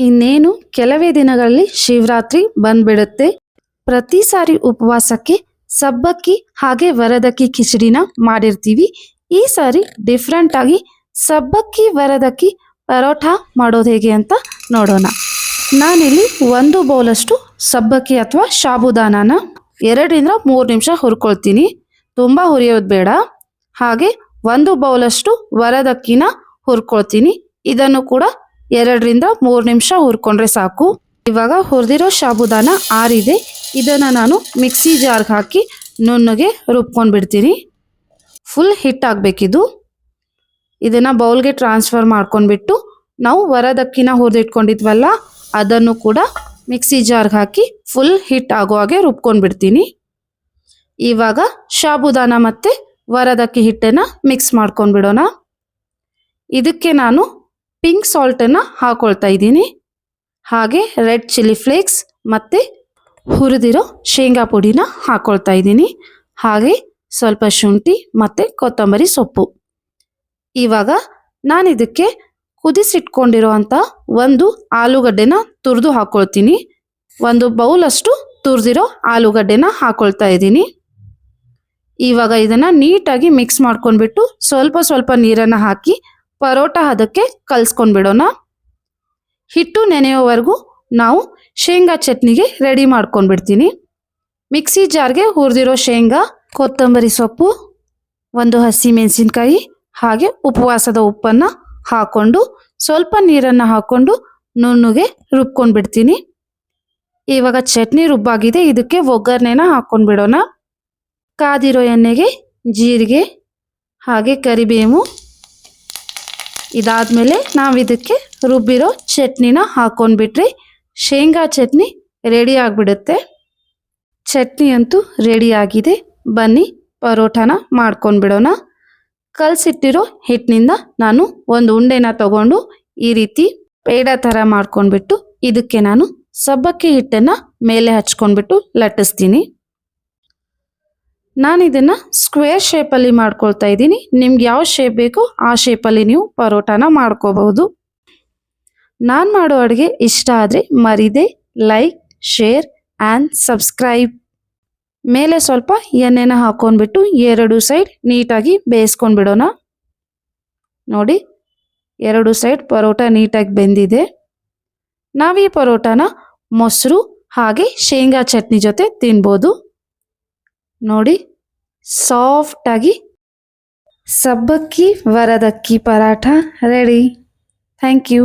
ಇನ್ನೇನು ಕೆಲವೇ ದಿನಗಳಲ್ಲಿ ಶಿವರಾತ್ರಿ ಬಂದ್ಬಿಡುತ್ತೆ. ಪ್ರತಿ ಸಾರಿ ಉಪವಾಸಕ್ಕೆ ಸಬ್ಬಕ್ಕಿ ಹಾಗೆ ವರದಕ್ಕಿ ಕಿಚಡಿನ ಮಾಡಿರ್ತೀವಿ. ಈ ಸಾರಿ ಡಿಫ್ರೆಂಟ್ ಆಗಿ ಸಬ್ಬಕ್ಕಿ ವರದಕ್ಕಿ ಪರೋಠ ಮಾಡೋದು ಹೇಗೆ ಅಂತ ನೋಡೋಣ. ನಾನಿಲ್ಲಿ 1 ಬೌಲಷ್ಟು ಸಬ್ಬಕ್ಕಿ ಅಥವಾ ಸಾಬುದಾನನ 2ರಿಂದ 3 ನಿಮಿಷ ಹುರ್ಕೊಳ್ತೀನಿ. ತುಂಬ ಹುರಿಯೋದು ಬೇಡ. ಹಾಗೆ 1 ಬೌಲಷ್ಟು ವರದಕ್ಕಿನ ಹುರ್ಕೊಳ್ತೀನಿ. ಇದನ್ನು ಕೂಡ 2ರಿಂದ 3 ನಿಮಿಷ ಹುರ್ಕೊಂಡ್ರೆ ಸಾಕು. ಇವಾಗ ಹುರಿದಿರೋ ಸಾಬುದಾನ ಆರಿದೆ. ಇದನ್ನು ನಾನು ಮಿಕ್ಸಿ ಜಾರ್ಗೆ ಹಾಕಿ ನುಣ್ಣಗೆ ರುಬ್ಕೊಂಡು ಬಿಡ್ತೀನಿ. ಫುಲ್ ಹಿಟ್ಟಾಗಬೇಕಿದು. ಇದನ್ನು ಬೌಲ್ಗೆ ಟ್ರಾನ್ಸ್ಫರ್ ಮಾಡ್ಕೊಂಡ್ಬಿಟ್ಟು ನಾವು ವರದಕ್ಕಿನ ಹುರಿದಿಟ್ಕೊಂಡಿದ್ವಲ್ಲ ಅದನ್ನು ಕೂಡ ಮಿಕ್ಸಿ ಜಾರ್ಗೆ ಹಾಕಿ ಫುಲ್ ಹಿಟ್ ಆಗೋ ಹಾಗೆ ರುಬ್ಕೊಂಡು ಬಿಡ್ತೀನಿ. ಇವಾಗ ಸಾಬುದಾನ ಮತ್ತು ವರದಕ್ಕಿ ಹಿಟ್ಟನ್ನು ಮಿಕ್ಸ್ ಮಾಡ್ಕೊಂಡು ಬಿಡೋಣ. ಇದಕ್ಕೆ ನಾನು ಪಿಂಕ್ ಸಾಲ್ಟನ್ನು ಹಾಕೊಳ್ತಾ ಇದ್ದೀನಿ. ಹಾಗೆ ರೆಡ್ ಚಿಲ್ಲಿ ಫ್ಲೇಕ್ಸ್ ಮತ್ತು ಹುರಿದಿರೋ ಶೇಂಗಾ ಪುಡಿನ ಹಾಕೊಳ್ತಾ ಇದ್ದೀನಿ. ಹಾಗೆ ಸ್ವಲ್ಪ ಶುಂಠಿ ಮತ್ತು ಕೊತ್ತಂಬರಿ ಸೊಪ್ಪು. ಇವಾಗ ನಾನು ಇದಕ್ಕೆ ಕುದಿಸಿಟ್ಕೊಂಡಿರೋ ಅಂಥ 1 ಆಲೂಗಡ್ಡೆನ ತುರಿದು ಹಾಕ್ಕೊಳ್ತೀನಿ. 1 ಬೌಲಷ್ಟು ತುರಿದಿರೋ ಆಲೂಗಡ್ಡೆನ ಹಾಕ್ಕೊಳ್ತಾ ಇದ್ದೀನಿ. ಇವಾಗ ಇದನ್ನು ನೀಟಾಗಿ ಮಿಕ್ಸ್ ಮಾಡ್ಕೊಂಡ್ಬಿಟ್ಟು ಸ್ವಲ್ಪ ಸ್ವಲ್ಪ ನೀರನ್ನು ಹಾಕಿ ಪರೋಟ ಹದಕ್ಕೆ ಕಲಿಸ್ಕೊಂಡ್ಬಿಡೋಣ. ಹಿಟ್ಟು ನೆನೆಯೋವರೆಗೂ ನಾವು ಶೇಂಗಾ ಚಟ್ನಿಗೆ ರೆಡಿ ಮಾಡ್ಕೊಂಡ್ಬಿಡ್ತೀನಿ. ಮಿಕ್ಸಿ ಜಾರ್ಗೆ ಹುರಿದಿರೋ ಶೇಂಗಾ, ಕೊತ್ತಂಬರಿ ಸೊಪ್ಪು, 1 ಹಸಿಮೆಣಸಿನ್ಕಾಯಿ ಹಾಗೆ ಉಪವಾಸದ ಉಪ್ಪನ್ನು ಹಾಕ್ಕೊಂಡು ಸ್ವಲ್ಪ ನೀರನ್ನು ಹಾಕ್ಕೊಂಡು ನುಣ್ಣಗೆ ರುಬ್ಕೊಂಡ್ಬಿಡ್ತೀನಿ. ಇವಾಗ ಚಟ್ನಿ ರುಬ್ಬಾಗಿದೆ. ಇದಕ್ಕೆ ಒಗ್ಗರಣೆನ ಹಾಕ್ಕೊಂಡ್ಬಿಡೋಣ. ಕಾದಿರೋ ಎಣ್ಣೆಗೆ ಜೀರಿಗೆ ಹಾಗೆ ಕರಿಬೇವು. ಇದಾದಮೇಲೆ ನಾವು ಇದಕ್ಕೆ ರುಬ್ಬಿರೋ ಚಟ್ನಿನ ಹಾಕ್ಕೊಂಡ್ಬಿಟ್ರೆ ಶೇಂಗಾ ಚಟ್ನಿ ರೆಡಿ ಆಗಿಬಿಡುತ್ತೆ. ಚಟ್ನಿ ಅಂತೂ ರೆಡಿಯಾಗಿದೆ. ಬನ್ನಿ ಪರೋಠನ ಮಾಡ್ಕೊಂಡ್ಬಿಡೋಣ. ಕಲಸಿಟ್ಟಿರೋ ಹಿಟ್ಟಿನಿಂದ ನಾನು ಒಂದು ಉಂಡೆನ ತಗೊಂಡು ಈ ರೀತಿ ಪೇಡ ಥರ ಮಾಡ್ಕೊಂಡ್ಬಿಟ್ಟು ಇದಕ್ಕೆ ನಾನು ಸಬ್ಬಕ್ಕಿ ಹಿಟ್ಟನ್ನು ಮೇಲೆ ಹಚ್ಕೊಂಡ್ಬಿಟ್ಟು ಲಟ್ಟಿಸ್ತೀನಿ. ನಾನು ಇದನ್ನು ಸ್ಕ್ವೇರ್ ಶೇಪಲ್ಲಿ ಮಾಡ್ಕೊಳ್ತಾ ಇದ್ದೀನಿ. ನಿಮ್ಗೆ ಯಾವ ಶೇಪ್ ಬೇಕೋ ಆ ಶೇಪಲ್ಲಿ ನೀವು ಪರೋಟಾನ ಮಾಡ್ಕೋಬಹುದು. ನಾನು ಮಾಡೋ ಅಡುಗೆ ಇಷ್ಟ ಆದರೆ ಮರಿದೆ ಲೈಕ್, ಶೇರ್ ಆ್ಯಂಡ್ ಸಬ್ಸ್ಕ್ರೈಬ್. ಮೇಲೆ ಸ್ವಲ್ಪ ಎಣ್ಣೆನ ಹಾಕ್ಕೊಂಡ್ಬಿಟ್ಟು 2 ಸೈಡ್ ನೀಟಾಗಿ ಬೇಯಿಸ್ಕೊಂಡ್ಬಿಡೋಣ. ನೋಡಿ 2 ಸೈಡ್ ಪರೋಟ ನೀಟಾಗಿ ಬೆಂದಿದೆ. ನಾವು ಈ ಪರೋಟಾನ ಮೊಸರು ಹಾಗೆ ಶೇಂಗಾ ಚಟ್ನಿ ಜೊತೆ ತಿನ್ಬೋದು. ನೋಡಿ ಸಾಫ್ಟಾಗಿ ಸಬ್ಬಕ್ಕಿ ವರದಕ್ಕಿ ಪರಾಠ ರೆಡಿ. Thank you.